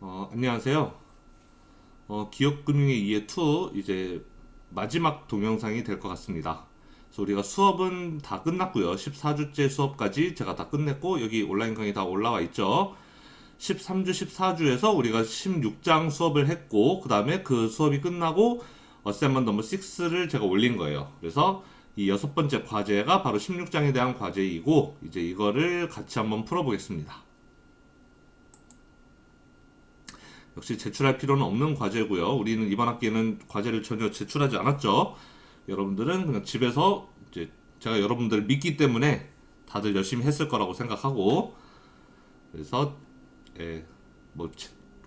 안녕하세요. 기업금융의 이해 2 이제 마지막 동영상이 될 것 같습니다. 그래서 우리가 수업은 다 끝났고요. 14주째 수업까지 제가 다 끝냈고 여기 온라인 강의 다 올라와 있죠. 13주, 14주에서 우리가 16장 수업을 했고 그 다음에 그 수업이 끝나고 어셈먼 넘버 6를 제가 올린 거예요. 그래서 이 여섯 번째 과제가 바로 16장에 대한 과제이고 이제 이거를 같이 한번 풀어보겠습니다. 역시 제출할 필요는 없는 과제고요. 우리는 이번 학기에는 과제를 전혀 제출하지 않았죠. 여러분들은 그냥 집에서 이제 제가 여러분들을 믿기 때문에 다들 열심히 했을 거라고 생각하고 그래서 뭐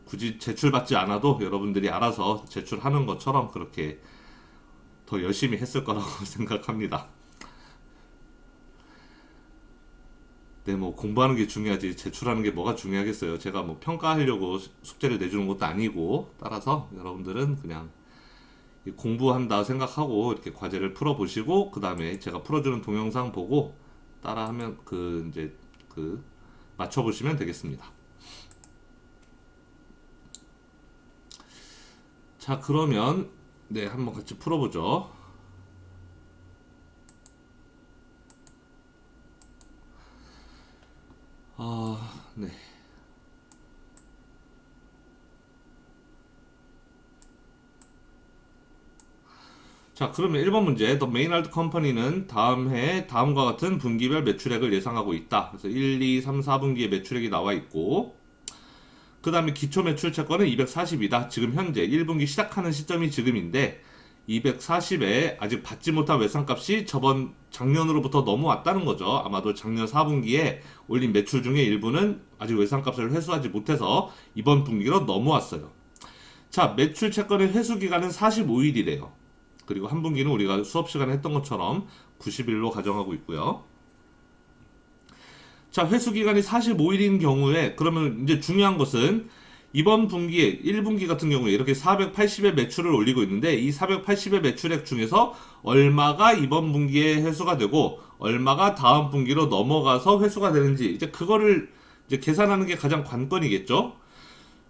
굳이 제출받지 않아도 여러분들이 알아서 제출하는 것처럼 그렇게 더 열심히 했을 거라고 생각합니다. 네, 뭐 공부하는 게 중요하지 제출하는 게 뭐가 중요하겠어요. 제가 뭐 평가하려고 숙제를 내주는 것도 아니고 따라서 여러분들은 그냥 공부한다 생각하고 이렇게 과제를 풀어보시고 그 다음에 제가 풀어주는 동영상 보고 따라하면 이제 맞춰보시면 되겠습니다. 자, 그러면 네, 한번 같이 풀어보죠. 네. 자, 그러면 1번 문제. The Maynard Company는 다음 해 다음과 같은 분기별 매출액을 예상하고 있다. 그래서 1, 2, 3, 4분기의 매출액이 나와 있고 그 다음에 기초 매출 채권은 240이다. 지금 현재 1분기 시작하는 시점이 지금인데 240에 아직 받지 못한 외상값이 작년으로부터 넘어왔다는 거죠. 아마도 작년 4분기에 올린 매출 중에 일부는 아직 외상값을 회수하지 못해서 이번 분기로 넘어왔어요. 자, 매출 채권의 회수 기간은 45일이래요. 그리고 한 분기는 우리가 수업 시간에 했던 것처럼 90일로 가정하고 있고요. 자, 회수 기간이 45일인 경우에 그러면 이제 중요한 것은 이번 분기에 1분기 같은 경우에 이렇게 480의 매출을 올리고 있는데 이 480의 매출액 중에서 얼마가 이번 분기에 회수가 되고 얼마가 다음 분기로 넘어가서 회수가 되는지 이제 그거를 이제 계산하는 게 가장 관건이겠죠.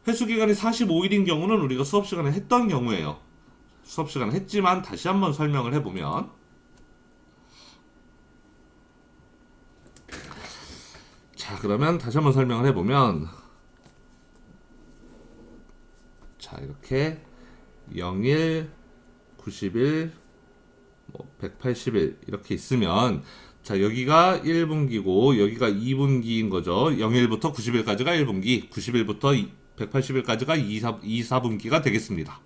회수 기간이 45일인 경우는 우리가 수업 시간에 했던 경우예요. 수업 시간에 했지만 다시 한번 설명을 해보면 자, 그러면 다시 한번 설명을 해보면 자, 이렇게 0일, 90일, 뭐 180일 이렇게 있으면 자, 여기가 1분기고 여기가 2분기인 거죠. 0일부터 90일까지가 1분기, 90일부터 180일까지가 2, 4분기가 되겠습니다.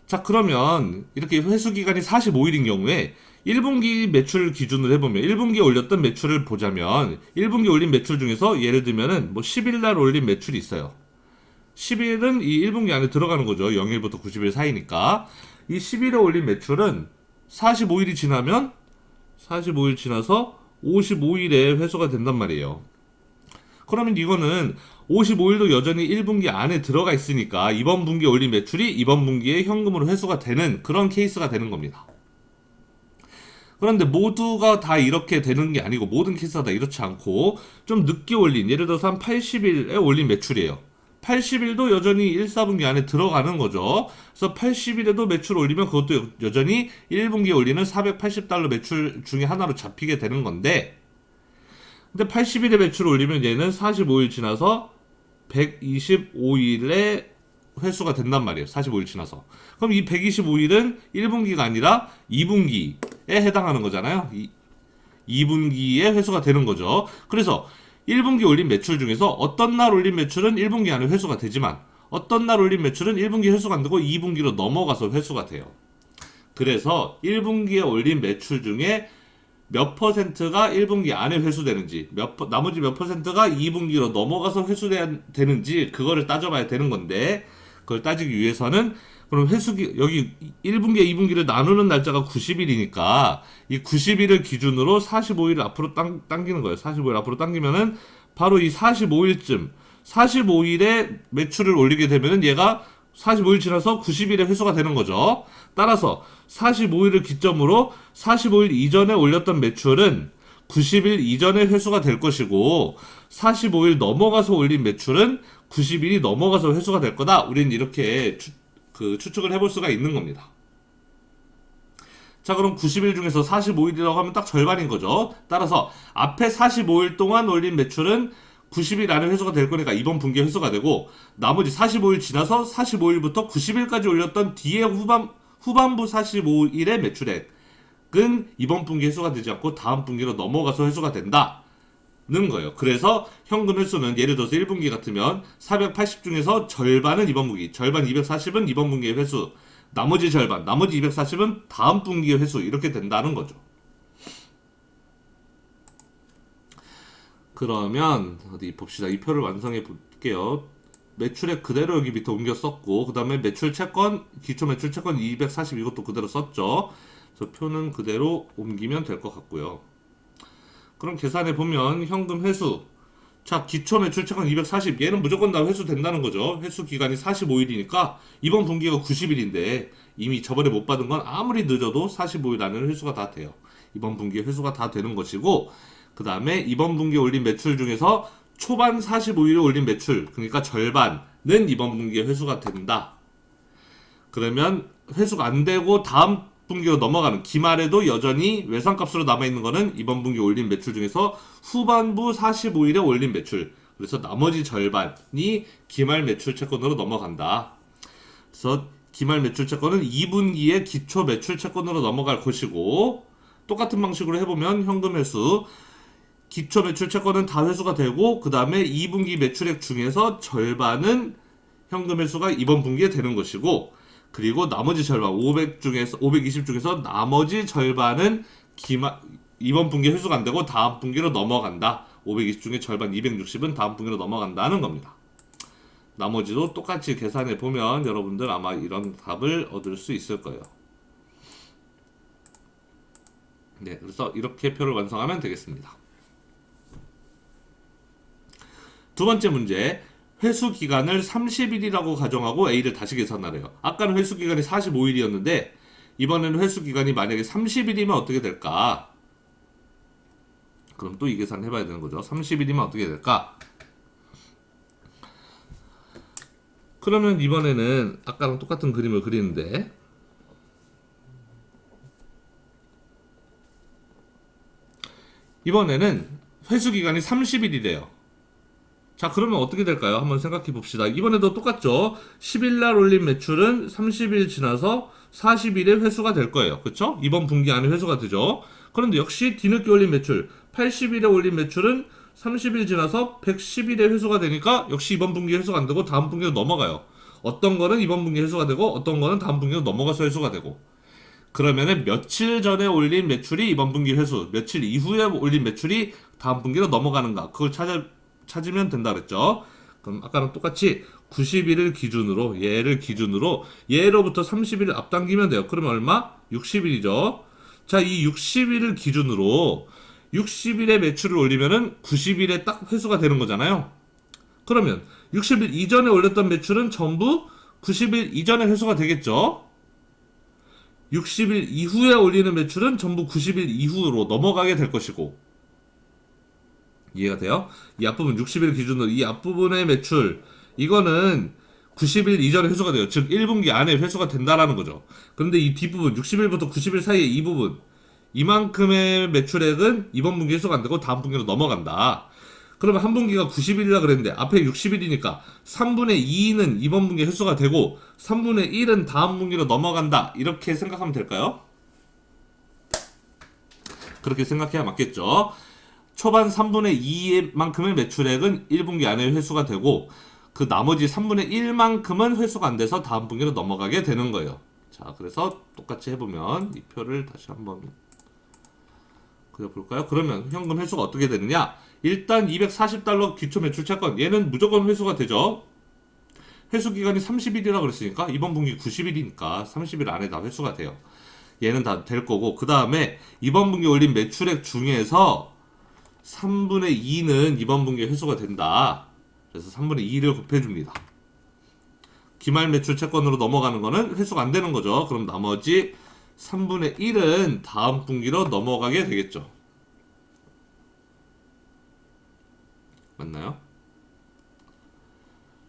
자, 그러면 이렇게 회수 기간이 45일인 경우에 1분기 매출 기준으로 해보면 1분기에 올렸던 매출을 보자면 1분기 올린 매출 중에서 예를 들면은 뭐 10일 날 올린 매출이 있어요. 10일은 이 1분기 안에 들어가는 거죠. 0일부터 90일 사이니까. 이 10일에 올린 매출은 45일이 지나면 45일 지나서 55일에 회수가 된단 말이에요. 그러면 이거는 55일도 여전히 1분기 안에 들어가 있으니까 이번 분기에 올린 매출이 이번 분기에 현금으로 회수가 되는 그런 케이스가 되는 겁니다. 그런데 모두가 다 이렇게 되는 게 아니고 모든 케이스가 다 이렇지 않고 좀 늦게 올린 예를 들어서 한 80일에 올린 매출이에요. 80일도 여전히 1, 4분기 안에 들어가는 거죠. 그래서 80일에도 매출 올리면 그것도 여전히 1분기에 올리는 480달러 매출 중에 하나로 잡히게 되는 건데 근데 80일에 매출 올리면 얘는 45일 지나서 125일에 회수가 된단 말이에요. 45일 지나서. 그럼 이 125일은 1분기가 아니라 2분기에 해당하는 거잖아요. 2분기에 회수가 되는 거죠. 그래서 1분기 올린 매출 중에서 어떤 날 올린 매출은 1분기 안에 회수가 되지만 어떤 날 올린 매출은 1분기 회수가 안 되고 2분기로 넘어가서 회수가 돼요. 그래서 1분기에 올린 매출 중에 몇 퍼센트가 1분기 안에 회수되는지 나머지 몇 퍼센트가 2분기로 넘어가서 회수되는지 그거를 따져봐야 되는 건데 그걸 따지기 위해서는 그럼 회수기 여기 1분기 2분기를 나누는 날짜가 90일이니까 이 90일을 기준으로 45일 앞으로 당기는 거예요. 45일 앞으로 당기면은 바로 이 45일쯤 45일에 매출을 올리게 되면은 얘가 45일 지나서 90일에 회수가 되는 거죠. 따라서 45일을 기점으로 45일 이전에 올렸던 매출은 90일 이전에 회수가 될 것이고 45일 넘어가서 올린 매출은 90일이 넘어가서 회수가 될 거다. 우리는 이렇게 추측을 해볼 수가 있는 겁니다. 자, 그럼 90일 중에서 45일이라고 하면 딱 절반인 거죠. 따라서 앞에 45일 동안 올린 매출은 90일 안에 회수가 될 거니까 이번 분기에 회수가 되고, 나머지 45일 지나서 45일부터 90일까지 올렸던 뒤에 후반부 45일의 매출액은 이번 분기 회수가 되지 않고 다음 분기로 넘어가서 회수가 된다는 거예요. 그래서 현금 회수는 예를 들어서 1분기 같으면 480 중에서 절반은 이번 분기, 절반 240은 이번 분기의 회수, 나머지 절반, 나머지 240은 다음 분기의 회수, 이렇게 된다는 거죠. 그러면 어디 봅시다. 이 표를 완성해 볼게요. 매출액 그대로 여기 밑에 옮겨 썼고, 그 다음에 매출 채권, 기초 매출 채권 240 이것도 그대로 썼죠. 그래서 표는 그대로 옮기면 될 것 같고요. 그럼 계산해 보면 현금 회수, 자, 기초 매출 채권 240, 얘는 무조건 다 회수된다는 거죠. 회수 기간이 45일이니까 이번 분기가 90일인데 이미 저번에 못 받은 건 아무리 늦어도 45일 안에는 회수가 다 돼요. 이번 분기에 회수가 다 되는 것이고, 그 다음에 이번 분기에 올린 매출 중에서 초반 45일에 올린 매출, 그러니까 절반은 이번 분기에 회수가 된다. 그러면 회수가 안 되고 다음 분기로 넘어가는 기말에도 여전히 외상값으로 남아있는 거는 이번 분기 올린 매출 중에서 후반부 45일에 올린 매출, 그래서 나머지 절반이 기말 매출 채권으로 넘어간다. 그래서 기말 매출 채권은 2분기에 기초 매출 채권으로 넘어갈 것이고, 똑같은 방식으로 해보면 현금 회수, 기초 매출 채권은 다 회수가 되고, 그 다음에 2분기 매출액 중에서 절반은 현금 회수가 이번 분기에 되는 것이고, 그리고 나머지 절반 520 중에서 나머지 절반은 이번 분기에 회수가 안 되고 다음 분기로 넘어간다. 520 중에 절반 260은 다음 분기로 넘어간다는 겁니다. 나머지도 똑같이 계산해 보면 여러분들 아마 이런 답을 얻을 수 있을 거예요. 네, 그래서 이렇게 표를 완성하면 되겠습니다. 두 번째 문제, 회수 기간을 30일이라고 가정하고 A를 다시 계산하래요. 아까는 회수 기간이 45일이었는데 이번에는 회수 기간이 만약에 30일이면 어떻게 될까? 그럼 또 이 계산 해봐야 되는 거죠. 30일이면 어떻게 될까? 그러면 이번에는 아까랑 똑같은 그림을 그리는데, 이번에는 회수 기간이 30일이래요. 자, 그러면 어떻게 될까요? 한번 생각해 봅시다. 이번에도 똑같죠? 10일날 올린 매출은 30일 지나서 40일에 회수가 될 거예요. 그쵸? 이번 분기 안에 회수가 되죠? 그런데 역시 뒤늦게 올린 매출, 80일에 올린 매출은 30일 지나서 110일에 회수가 되니까 역시 이번 분기에 회수가 안 되고 다음 분기로 넘어가요. 어떤 거는 이번 분기에 회수가 되고 어떤 거는 다음 분기로 넘어가서 회수가 되고. 그러면은 며칠 전에 올린 매출이 이번 분기 회수, 며칠 이후에 올린 매출이 다음 분기로 넘어가는가, 그걸 찾으면 된다 그랬죠. 그럼 아까랑 똑같이 90일을 기준으로, 얘를 기준으로 얘로부터 30일을 앞당기면 돼요. 그러면 얼마? 60일이죠. 자, 이 60일을 기준으로 60일에 매출을 올리면은 90일에 딱 회수가 되는 거잖아요. 그러면 60일 이전에 올렸던 매출은 전부 90일 이전에 회수가 되겠죠. 60일 이후에 올리는 매출은 전부 90일 이후로 넘어가게 될 것이고, 이해가 돼요? 이 앞부분 60일 기준으로 이 앞부분의 매출, 이거는 90일 이전에 회수가 돼요. 즉 1분기 안에 회수가 된다라는 거죠. 그런데 이 뒷부분 60일부터 90일 사이에 이 부분, 이만큼의 매출액은 이번 분기 회수가 안 되고 다음 분기로 넘어간다. 그러면 한 분기가 90일이라 그랬는데 앞에 60일이니까 3분의 2는 이번 분기에 회수가 되고 3분의 1은 다음 분기로 넘어간다. 이렇게 생각하면 될까요? 그렇게 생각해야 맞겠죠. 초반 3분의 2만큼의 매출액은 1분기 안에 회수가 되고 그 나머지 3분의 1만큼은 회수가 안 돼서 다음 분기로 넘어가게 되는 거예요. 자, 그래서 똑같이 해보면 이 표를 다시 한번 그려볼까요? 그러면 현금 회수가 어떻게 되느냐? 일단 240달러 기초 매출 채권, 얘는 무조건 회수가 되죠. 회수 기간이 30일이라 그랬으니까 이번 분기 90일이니까 30일 안에 다 회수가 돼요. 얘는 다 될 거고, 그 다음에 이번 분기 올린 매출액 중에서 3분의 2는 이번 분기에 회수가 된다. 그래서 3분의 2를 곱해줍니다. 기말 매출 채권으로 넘어가는 거는 회수가 안 되는 거죠. 그럼 나머지 3분의 1은 다음 분기로 넘어가게 되겠죠. 맞나요?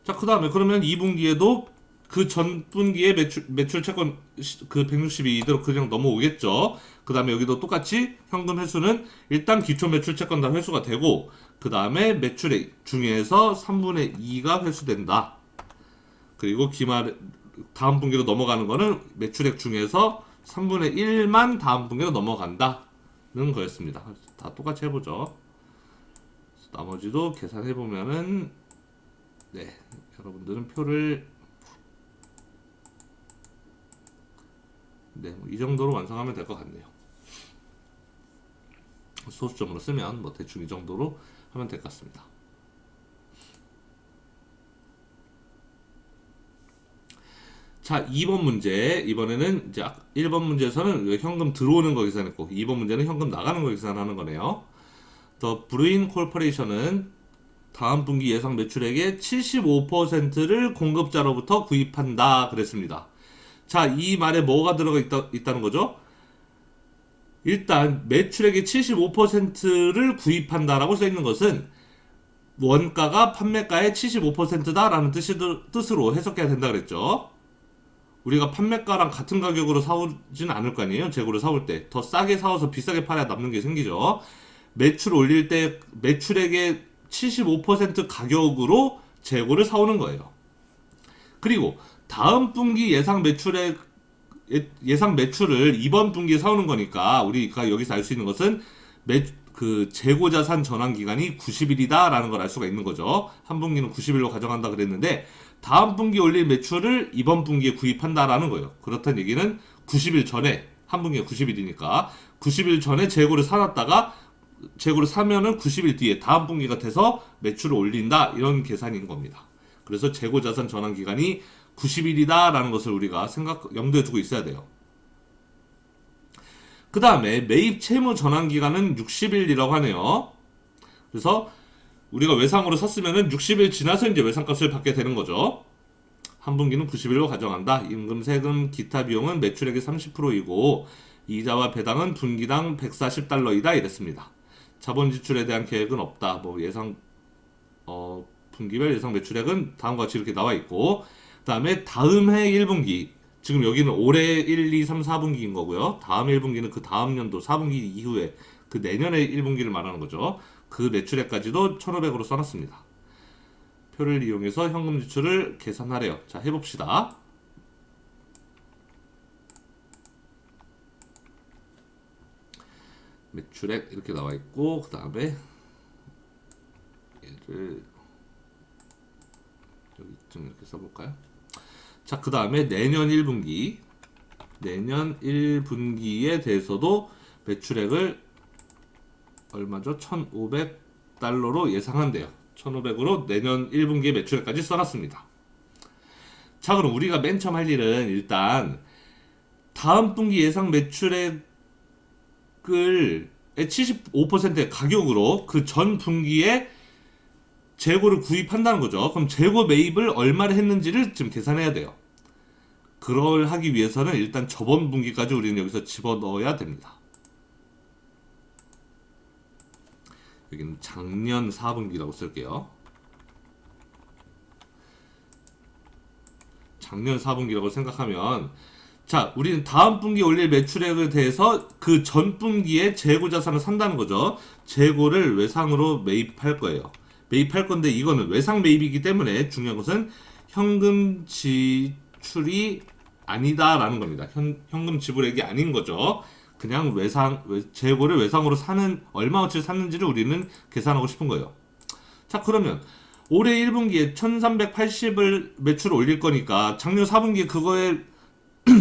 자, 그 다음에 그러면 2분기에도 그 전분기의 매출 채권 그 162 이대로 그냥 넘어오겠죠. 그 다음에 여기도 똑같이 현금 회수는 일단 기초 매출 채권 다 회수가 되고, 그 다음에 매출액 중에서 3분의 2가 회수된다. 그리고 기말 다음 분기로 넘어가는 거는 매출액 중에서 3분의 1만 다음 분기로 넘어간다는 거였습니다. 다 똑같이 해보죠. 나머지도 계산해보면은, 네, 여러분들은 표를 네, 이 정도로 완성하면 될 것 같네요. 소수점으로 쓰면 뭐 대충 이 정도로 하면 될 것 같습니다. 자, 2번 문제. 이번에는 이제 1번 문제에서는 현금 들어오는 거 계산했고, 2번 문제는 현금 나가는 거 계산하는 거네요. 더 브루인 콜포레이션은 다음 분기 예상 매출액의 75%를 공급자로부터 구입한다 그랬습니다. 자, 이 말에 뭐가 들어가 있다는 거죠? 일단 매출액의 75%를 구입한다라고 써 있는 것은 원가가 판매가의 75%다라는 뜻으로 해석해야 된다 그랬죠. 우리가 판매가랑 같은 가격으로 사오진 않을 거 아니에요. 재고를 사올 때 더 싸게 사와서 비싸게 팔아야 남는 게 생기죠. 매출 올릴 때 매출액의 75% 가격으로 재고를 사오는 거예요. 그리고 다음 분기 예상 매출을 이번 분기에 사오는 거니까 우리가 여기서 알 수 있는 것은 그 재고 자산 전환 기간이 90일이다라는 걸 알 수가 있는 거죠. 한 분기는 90일로 가져간다 그랬는데 다음 분기 올릴 매출을 이번 분기에 구입한다라는 거예요. 그렇다는 얘기는 90일 전에, 한 분기가 90일이니까 90일 전에 재고를 사놨다가 재고를 사면은 90일 뒤에 다음 분기가 돼서 매출을 올린다, 이런 계산인 겁니다. 그래서 재고 자산 전환 기간이 90일이다라는 것을 우리가 염두에 두고 있어야 돼요. 그 다음에 매입 채무 전환 기간은 60일이라고 하네요. 그래서 우리가 외상으로 샀으면은 60일 지나서 이제 외상값을 받게 되는 거죠. 한 분기는 90일로 가져간다. 임금, 세금, 기타 비용은 매출액의 30%이고 이자와 배당은 분기당 140달러이다 이랬습니다. 자본 지출에 대한 계획은 없다. 뭐 예상 분기별 예상 매출액은 다음과 같이 이렇게 나와 있고, 그 다음에 다음 해 1분기, 지금 여기는 올해 1, 2, 3, 4분기인 거고요. 다음 1분기는 그 다음 연도 4분기 이후에 그 내년의 1분기를 말하는 거죠. 그 매출액까지도 1,500으로 써놨습니다. 표를 이용해서 현금 지출을 계산하래요. 자, 해봅시다. 매출액 이렇게 나와 있고, 그 다음에 얘를 여기쯤 이렇게 써볼까요? 자, 그 다음에 내년 1분기에 대해서도 매출액을 얼마죠? 1,500달러로 예상한대요. 1,500으로 내년 1분기의 매출액까지 써놨습니다. 자, 그럼 우리가 맨 처음 할 일은 일단 다음 분기 예상 매출액을 75%의 가격으로 그 전 분기에 재고를 구입한다는 거죠. 그럼 재고 매입을 얼마를 했는지를 지금 계산해야 돼요. 그걸 하기 위해서는 일단 저번 분기까지 우리는 여기서 집어넣어야 됩니다. 여기는 작년 4분기라고 쓸게요. 작년 4분기라고 생각하면, 자, 우리는 다음 분기 올릴 매출액에 대해서 그 전 분기에 재고 자산을 산다는 거죠. 재고를 외상으로 매입할 거예요. 매입할 건데 이거는 외상 매입이기 때문에 중요한 것은 현금 지출이 아니다라는 겁니다. 현금 지불액이 아닌 거죠. 그냥 재고를 외상으로 사는, 얼마어치 샀는지를 우리는 계산하고 싶은 거예요. 자, 그러면 올해 1분기에 1380을 매출을 올릴 거니까 작년 4분기에 그거에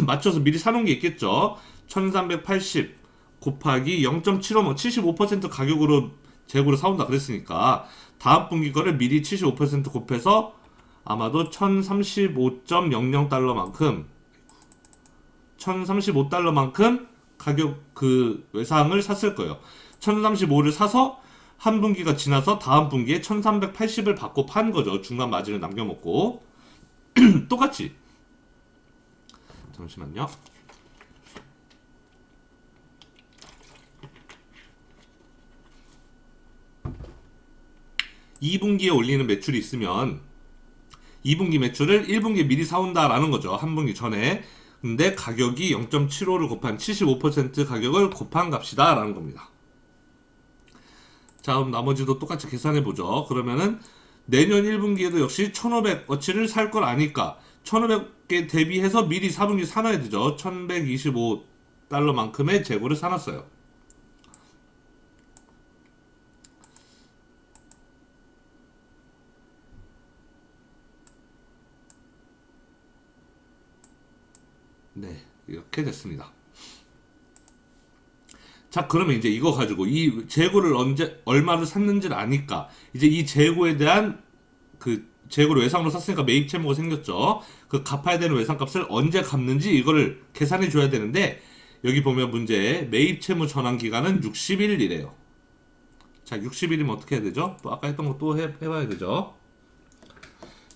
맞춰서 미리 사놓은 게 있겠죠. 1380 곱하기 0.75, 75% 가격으로 재고를 사온다 그랬으니까 다음 분기 거를 미리 75% 곱해서 아마도 1035.00달러만큼 1035달러만큼 가격 그 외상을 샀을 거예요. 1035를 사서 한 분기가 지나서 다음 분기에 1380을 받고 판 거죠. 중간 마진을 남겨먹고. 똑같이. 잠시만요. (2분기에) 올리는 매출이 있으면 2분기 매출을 1분기에 미리 사온다라는 거죠. 한 분기 전에. 근데 가격이 0.75를 곱한 75% 가격을 곱한 값이다라는 겁니다. 자, 그럼 나머지도 똑같이 계산해 보죠. 그러면은 내년 1분기에도 역시 1,500어치를 살 걸 아니까 1,500개 대비해서 미리 4분기 사놔야 되죠. 1,125달러만큼의 재고를 사놨어요. 네, 이렇게 됐습니다. 자, 그러면 이제 이거 가지고 이 재고를 얼마를 샀는지를 아니까 이제 이 재고에 대한 그 재고를 외상으로 샀으니까 매입 채무가 생겼죠. 그 갚아야 되는 외상값을 언제 갚는지 이거를 계산해 줘야 되는데 여기 보면 문제에 매입 채무 전환 기간은 60일이래요. 자, 60일이면 어떻게 해야 되죠? 또 아까 했던 거 또 해봐야 되죠.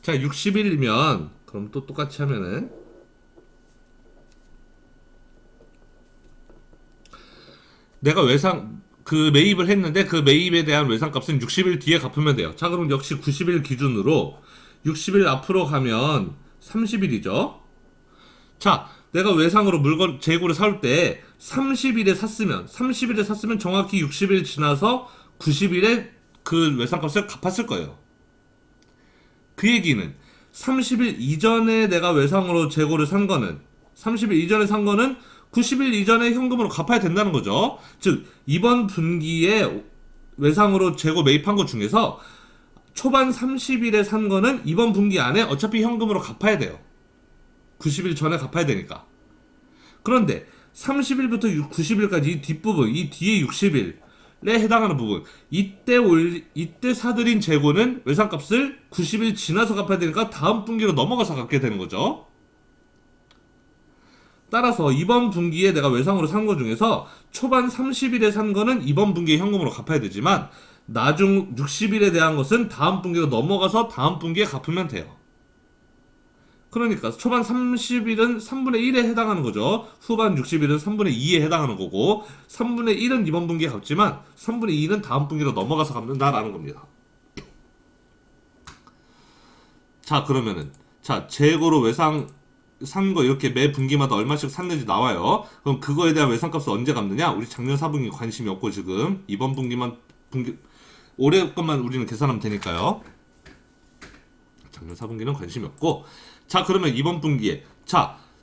자, 60일이면 그럼 또 똑같이 하면은 내가 그 매입을 했는데 그 매입에 대한 외상값은 60일 뒤에 갚으면 돼요. 자, 그럼 역시 90일 기준으로 60일 앞으로 가면 30일이죠. 자, 내가 외상으로 물건 재고를 사올 때 30일에 샀으면 정확히 60일 지나서 90일에 그 외상값을 갚았을 거예요. 그 얘기는 30일 이전에 내가 외상으로 재고를 산 거는 30일 이전에 산 거는 90일 이전에 현금으로 갚아야 된다는 거죠. 즉 이번 분기에 외상으로 재고 매입한 것 중에서 초반 30일에 산 거는 이번 분기 안에 어차피 현금으로 갚아야 돼요. 90일 전에 갚아야 되니까. 그런데 30일부터 90일까지 이 뒷부분, 이 뒤에 60일에 해당하는 부분, 이때 사들인 재고는 외상값을 90일 지나서 갚아야 되니까 다음 분기로 넘어가서 갚게 되는 거죠. 따라서 이번 분기에 내가 외상으로 산 거 중에서 초반 30일에 산 거는 이번 분기에 현금으로 갚아야 되지만 나중 60일에 대한 것은 다음 분기로 넘어가서 다음 분기에 갚으면 돼요. 그러니까 초반 30일은 3분의 1에 해당하는 거죠. 후반 60일은 3분의 2에 해당하는 거고 3분의 1은 이번 분기에 갚지만 3분의 2는 다음 분기로 넘어가서 갚는다라는 겁니다. 자, 그러면은 재고로 외상 산 거 이렇게 매 분기마다 얼마씩 샀는지 나와요. 그럼 그거에 대한 외상값을 언제 갚느냐? 우리 작년 4분기 관심이 없고 지금 이번 분기만 올해 것만 우리는 계산하면 되니까요. 작년 4분기는 관심이 없고 자, 그러면 이번 분기에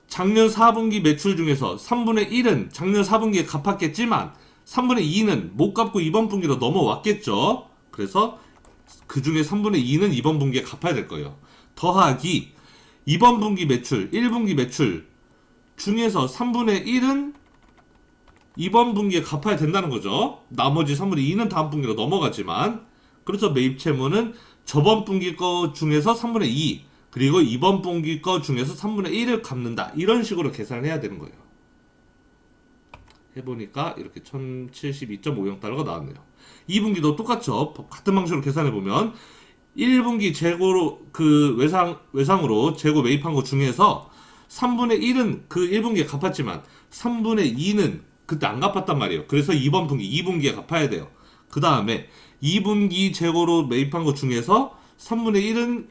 작년 4분기 매출 중에서 3분의 1은 작년 4분기에 갚았겠지만 3분의 2는 못 갚고 이번 분기로 넘어왔겠죠. 그래서 그 중에 3분의 2는 이번 분기에 갚아야 될 거예요. 더하기 이번 분기 매출, 1분기 매출 중에서 3분의 1은 이번 분기에 갚아야 된다는 거죠. 나머지 3분의 2는 다음 분기로 넘어가지만 그래서 매입 채무는 저번 분기 거 중에서 3분의 2 그리고 이번 분기 거 중에서 3분의 1을 갚는다. 이런 식으로 계산을 해야 되는 거예요. 해보니까 이렇게 1072.50달러가 나왔네요. 2분기도 똑같죠. 같은 방식으로 계산해보면 1분기 재고로 외상으로 재고 매입한 것 중에서 3분의 1은 그 1분기에 갚았지만 3분의 2는 그때 안 갚았단 말이에요. 그래서 이번 분기 2분기에 갚아야 돼요. 그 다음에 2분기 재고로 매입한 것 중에서 3분의 1은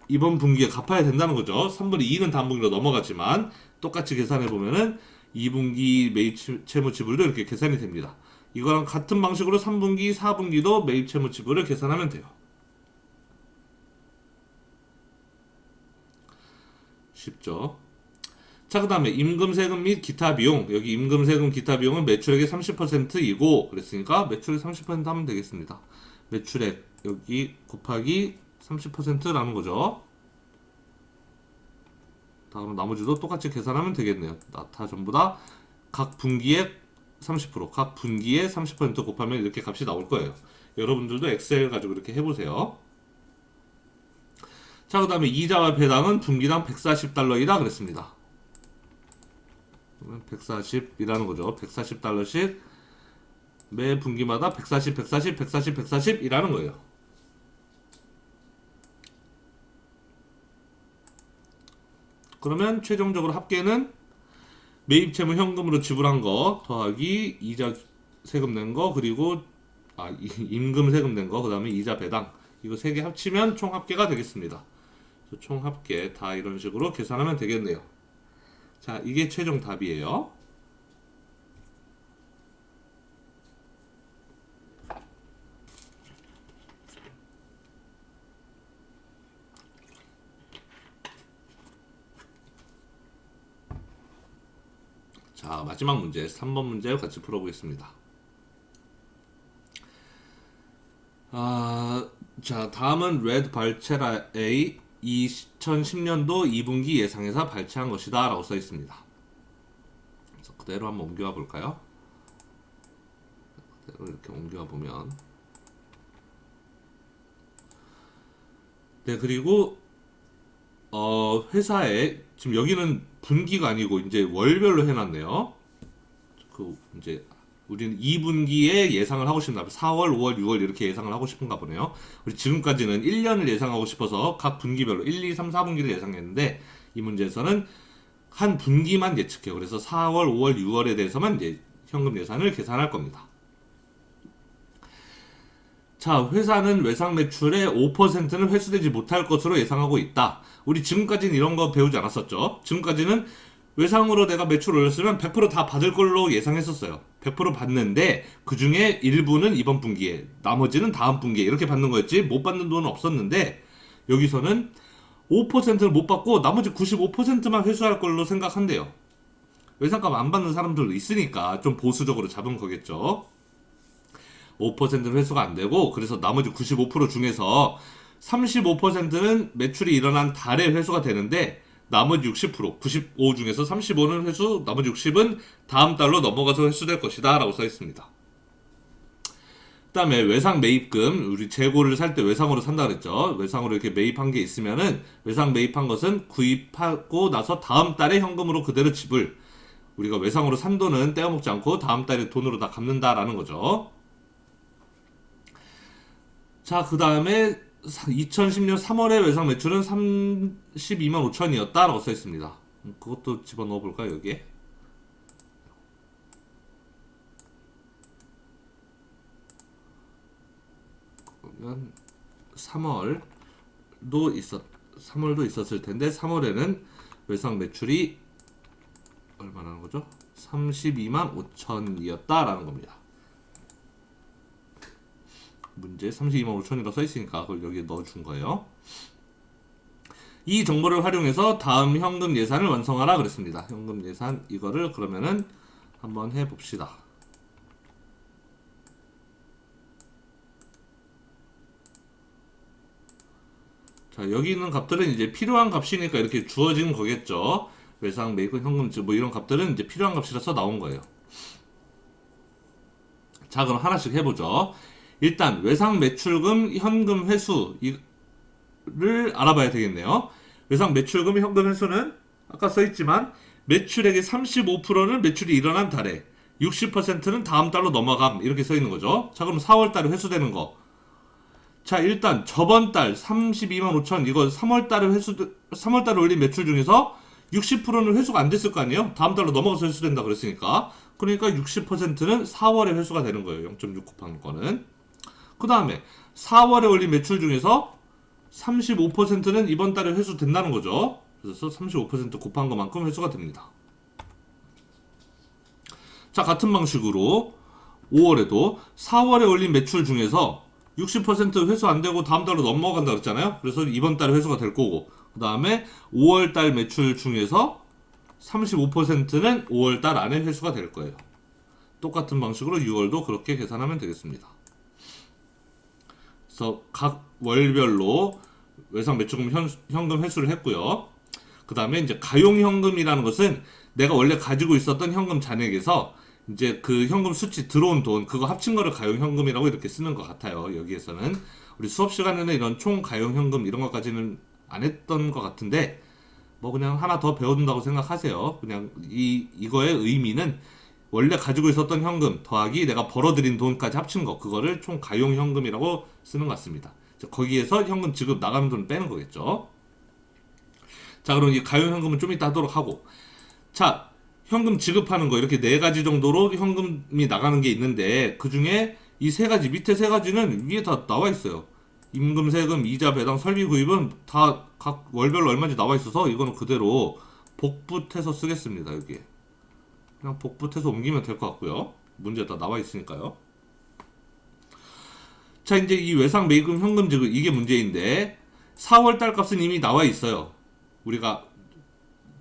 이번 분기에 갚아야 된다는 거죠. 3분의 2는 다음 분기로 넘어가지만 똑같이 계산해 보면은 2분기 매입 채무 지불도 이렇게 계산이 됩니다. 이거랑 같은 방식으로 3분기, 4분기도 매입 채무 지불을 계산하면 돼요. 쉽죠? 자, 그 다음에 임금, 세금 및 기타 비용. 여기 임금, 세금, 기타 비용은 매출액의 30%이고 그랬으니까 매출액 30% 하면 되겠습니다. 매출액 여기 곱하기 30%라는 거죠. 다음 나머지도 똑같이 계산하면 되겠네요. 다 전부 다 각 분기에 30%, 각 분기에 30% 곱하면 이렇게 값이 나올 거예요. 여러분들도 엑셀 가지고 이렇게 해보세요. 자, 그 다음에 이자와 배당은 분기당 140달러이다 그랬습니다. 140이라는 거죠. 140달러씩 매 분기마다 140, 140, 140, 140이라는 거예요. 그러면 최종적으로 합계는 매입 채무 현금으로 지불한 거 더하기 이자 세금 낸 거 그리고 임금 세금 낸 거 그 다음에 이자 배당 이거 세 개 합치면 총 합계가 되겠습니다. 총 합계 다 이런 식으로 계산하면 되겠네요. 자, 이게 최종 답이에요. 자, 마지막 문제 3번 문제 같이 풀어보겠습니다. 자, 다음은 레드 발체라의 2010년도 2분기 예상에서 발췌한 것이다 라고 써 있습니다. 그래서 그대로 한번 옮겨와 볼까요? 그대로 이렇게 옮겨와 보면, 네, 그리고 회사에 지금 여기는 분기가 아니고 이제 월별로 해놨네요. 그 이제 우리는 2분기에 예상을 하고 싶나 봐요. 4월, 5월, 6월 이렇게 예상을 하고 싶은가 보네요. 우리 지금까지는 1년을 예상하고 싶어서 각 분기별로 1, 2, 3, 4분기를 예상했는데 이 문제에서는 한 분기만 예측해요. 그래서 4월, 5월, 6월에 대해서만 이제 현금 예산을 계산할 겁니다. 자, 회사는 외상 매출의 5%는 회수되지 못할 것으로 예상하고 있다. 우리 지금까지는 이런 거 배우지 않았었죠. 지금까지는 외상으로 내가 매출 올렸으면 100%다 받을 걸로 예상했었어요. 100% 받는데 그 중에 일부는 이번 분기에, 나머지는 다음 분기에 이렇게 받는 거였지 못 받는 돈은 없었는데 여기서는 5%를 못 받고 나머지 95%만 회수할 걸로 생각한대요. 외상값 안 받는 사람들도 있으니까 좀 보수적으로 잡은 거겠죠. 5%는 회수가 안 되고 그래서 나머지 95% 중에서 35%는 매출이 일어난 달에 회수가 되는데 나머지 60%, 95 중에서 35는 회수, 나머지 60은 다음 달로 넘어가서 회수될 것이다 라고 써 있습니다. 그 다음에 외상 매입금, 우리 재고를 살 때 외상으로 산다 그랬죠. 외상으로 이렇게 매입한 게 있으면은 외상 매입한 것은 구입하고 나서 다음 달에 현금으로 그대로 지불. 우리가 외상으로 산 돈은 떼어먹지 않고 다음 달에 돈으로 다 갚는다라는 거죠. 자, 그 다음에 2010년 3월의 외상 매출은 32만 5천이었다 라고 써 있습니다. 그것도 집어넣어 볼까요, 여기에? 그러면 3월도 있었을 텐데 3월에는 외상 매출이 얼마나 거죠? 32만 5천이었다라는 겁니다. 문제 32만 5천이라고 써있으니까 그걸 여기에 넣어준 거예요. 이 정보를 활용해서 다음 현금 예산을 완성하라 그랬습니다. 현금 예산 이거를 그러면은 한번 해봅시다. 자, 여기 있는 값들은 이제 필요한 값이니까 이렇게 주어진 거겠죠. 외상, 매입금, 현금, 뭐 이런 값들은 이제 필요한 값이라서 나온 거예요. 자, 그럼 하나씩 해보죠. 일단 외상 매출금 현금 회수를 알아봐야 되겠네요. 외상 매출금 현금 회수는 아까 써있지만 매출액의 35%는 매출이 일어난 달에 60%는 다음 달로 넘어감 이렇게 써있는 거죠. 자, 그럼 4월 달에 회수되는 거. 자, 일단 저번 달 32만 5천 이거 3월 달에 올린 매출 중에서 60%는 회수가 안 됐을 거 아니에요? 다음 달로 넘어가서 회수된다 그랬으니까. 그러니까 60%는 4월에 회수가 되는 거예요. 0.6 곱한 거는. 그 다음에 4월에 올린 매출 중에서 35%는 이번 달에 회수된다는 거죠. 그래서 35% 곱한 것만큼 회수가 됩니다. 자, 같은 방식으로 5월에도 4월에 올린 매출 중에서 60% 회수 안 되고 다음 달로 넘어간다 그랬잖아요. 그래서 이번 달에 회수가 될 거고, 그 다음에 5월 달 매출 중에서 35%는 5월 달 안에 회수가 될 거예요. 똑같은 방식으로 6월도 그렇게 계산하면 되겠습니다. 그래서 각 월별로 외상 매출금 현금 회수를 했고요. 그 다음에 이제 가용현금이라는 것은 내가 원래 가지고 있었던 현금 잔액에서 이제 그 현금 수치 들어온 돈 그거 합친 거를 가용현금이라고 이렇게 쓰는 것 같아요. 여기에서는 우리 수업 시간에는 이런 총 가용현금 이런 것까지는 안 했던 것 같은데 뭐 그냥 하나 더 배운다고 생각하세요. 그냥 이거의 의미는 원래 가지고 있었던 현금 더하기 내가 벌어들인 돈까지 합친 거 그거를 총 가용현금이라고 쓰는 것 같습니다. 거기에서 현금 지급 나가는 돈 빼는 거겠죠. 자, 그럼 이 가용현금은 좀 이따 하도록 하고, 자, 현금 지급하는 거 이렇게 네 가지 정도로 현금이 나가는 게 있는데 그 중에 이 세 가지 밑에 세 가지는 위에 다 나와 있어요. 임금, 세금, 이자, 배당, 설비 구입은 다 각 월별로 얼마인지 나와 있어서 이거는 그대로 복붙해서 쓰겠습니다. 여기에 그냥 복붙해서 옮기면 될 것 같고요. 문제 다 나와 있으니까요. 자, 이제 이 외상 매입금 현금 지급 이게 문제인데 4월 달 값은 이미 나와 있어요. 우리가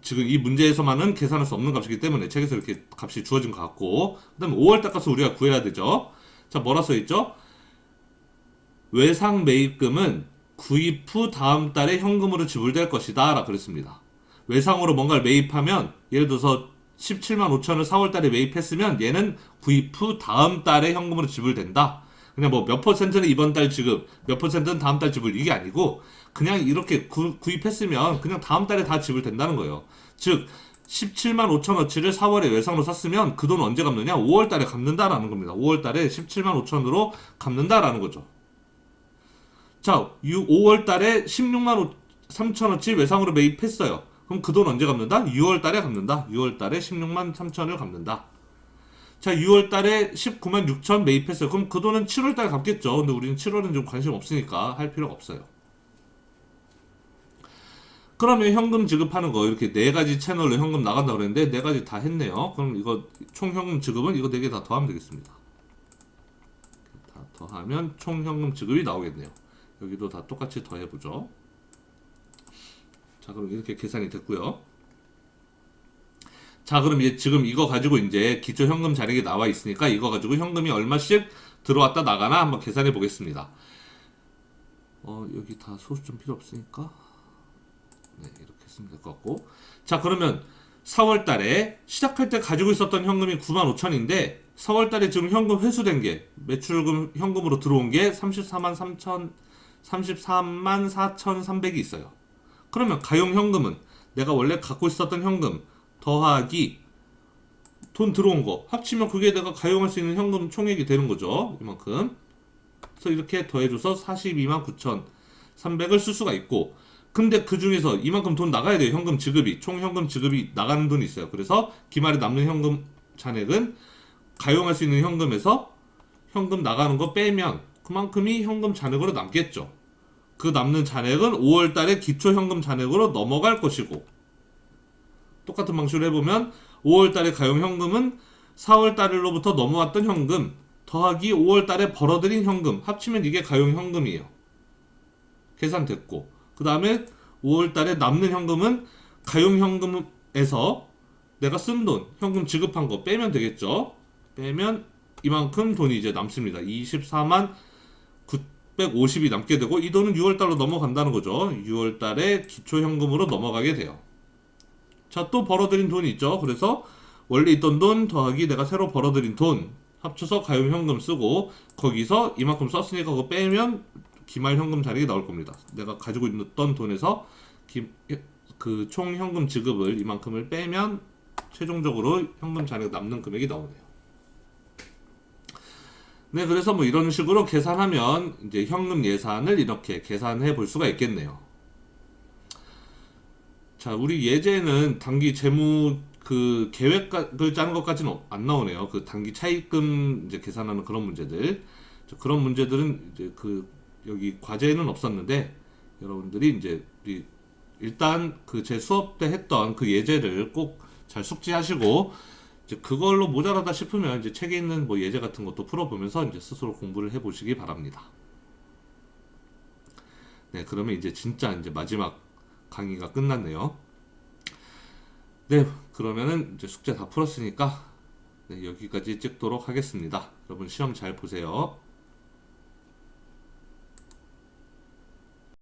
지금 이 문제에서만은 계산할 수 없는 값이기 때문에 책에서 이렇게 값이 주어진 것 같고, 그 다음에 5월 달 값을 우리가 구해야 되죠. 자, 뭐라 써있죠? 외상 매입금은 구입 후 다음 달에 현금으로 지불될 것이다 라고 그랬습니다. 외상으로 뭔가를 매입하면 예를 들어서 17만 5천을 4월 달에 매입했으면 얘는 구입 후 다음 달에 현금으로 지불된다. 그냥 뭐 몇 퍼센트는 이번 달 지급, 몇 퍼센트는 다음 달 지불 이게 아니고 그냥 이렇게 구입했으면 그냥 다음 달에 다 지불된다는 거예요. 즉 17만 5천어치를 4월에 외상으로 샀으면 그 돈 언제 갚느냐? 5월 달에 갚는다라는 겁니다. 5월 달에 17만 5천으로 갚는다라는 거죠. 자, 5월 달에 16만 3천어치 외상으로 매입했어요. 그럼 그 돈 언제 갚는다? 6월 달에 갚는다. 6월 달에 16만 3천을 갚는다. 자, 6월 달에 19만 6천 매입했어요. 그럼 그 돈은 7월 달에 갚겠죠. 근데 우리는 7월은 좀 관심 없으니까 할 필요가 없어요. 그러면 현금 지급하는 거 이렇게 네 가지 채널로 현금 나간다고 그랬는데 네 가지 다 했네요. 그럼 이거 총 현금 지급은 이거 네 개 다 더하면 되겠습니다. 다 더하면 총 현금 지급이 나오겠네요. 여기도 다 똑같이 더해보죠. 자, 그럼 이렇게 계산이 됐고요. 자, 그럼 이제 지금 이거 가지고 이제 기초 현금 잔액이 나와 있으니까 이거 가지고 현금이 얼마씩 들어왔다 나가나 한번 계산해 보겠습니다. 여기 다 소수 좀 필요 없으니까 네, 이렇게 했으면 될 것 같고. 자, 그러면 4월 달에 시작할 때 가지고 있었던 현금이 9만 5천인데 4월 달에 지금 현금 회수된 게 매출금 현금으로 들어온 게 34만 4,300이 있어요. 그러면 가용 현금은 내가 원래 갖고 있었던 현금 더하기 돈 들어온 거 합치면 그게 내가 가용할 수 있는 현금 총액이 되는 거죠. 이만큼. 그래서 이렇게 더해줘서 42만 9,300을 쓸 수가 있고, 근데 그 중에서 이만큼 돈 나가야 돼요. 현금 지급이. 총 현금 지급이 나가는 돈이 있어요. 그래서 기말에 남는 현금 잔액은 가용할 수 있는 현금에서 현금 나가는 거 빼면 그만큼이 현금 잔액으로 남겠죠. 그 남는 잔액은 5월 달에 기초 현금 잔액으로 넘어갈 것이고, 똑같은 방식으로 해보면 5월 달에 가용 현금은 4월 달로부터 넘어왔던 현금 더하기 5월 달에 벌어들인 현금 합치면 이게 가용 현금이에요. 계산됐고, 그 다음에 5월 달에 남는 현금은 가용 현금에서 내가 쓴 돈, 현금 지급한 거 빼면 되겠죠. 빼면 이만큼 돈이 이제 남습니다. 24만 950이 남게 되고, 이 돈은 6월 달로 넘어간다는 거죠. 6월 달에 기초 현금으로 넘어가게 돼요. 자, 또 벌어들인 돈이 있죠. 그래서 원래 있던 돈 더하기 내가 새로 벌어들인 돈 합쳐서 가용 현금 쓰고, 거기서 이만큼 썼으니까 그거 빼면 기말 현금 잔액이 나올 겁니다. 내가 가지고 있던 돈에서 그 총 현금 지급을 이만큼을 빼면 최종적으로 현금 잔액 남는 금액이 나오네요. 네, 그래서 뭐 이런 식으로 계산하면 이제 현금 예산을 이렇게 계산해 볼 수가 있겠네요. 자, 우리 예제는 단기 재무 그 계획을 짜는 것까지는 안 나오네요. 그 단기 차입금 이제 계산하는 그런 문제들. 그런 문제들은 이제 그 여기 과제에는 없었는데, 여러분들이 이제 우리 일단 그 제 수업 때 했던 그 예제를 꼭 잘 숙지하시고, 이제 그걸로 모자라다 싶으면 이제 책에 있는 뭐 예제 같은 것도 풀어보면서 이제 스스로 공부를 해보시기 바랍니다. 네, 그러면 이제 진짜 이제 마지막 강의가 끝났네요. 네, 그러면은 이제 숙제 다 풀었으니까 네, 여기까지 찍도록 하겠습니다. 여러분 시험 잘 보세요.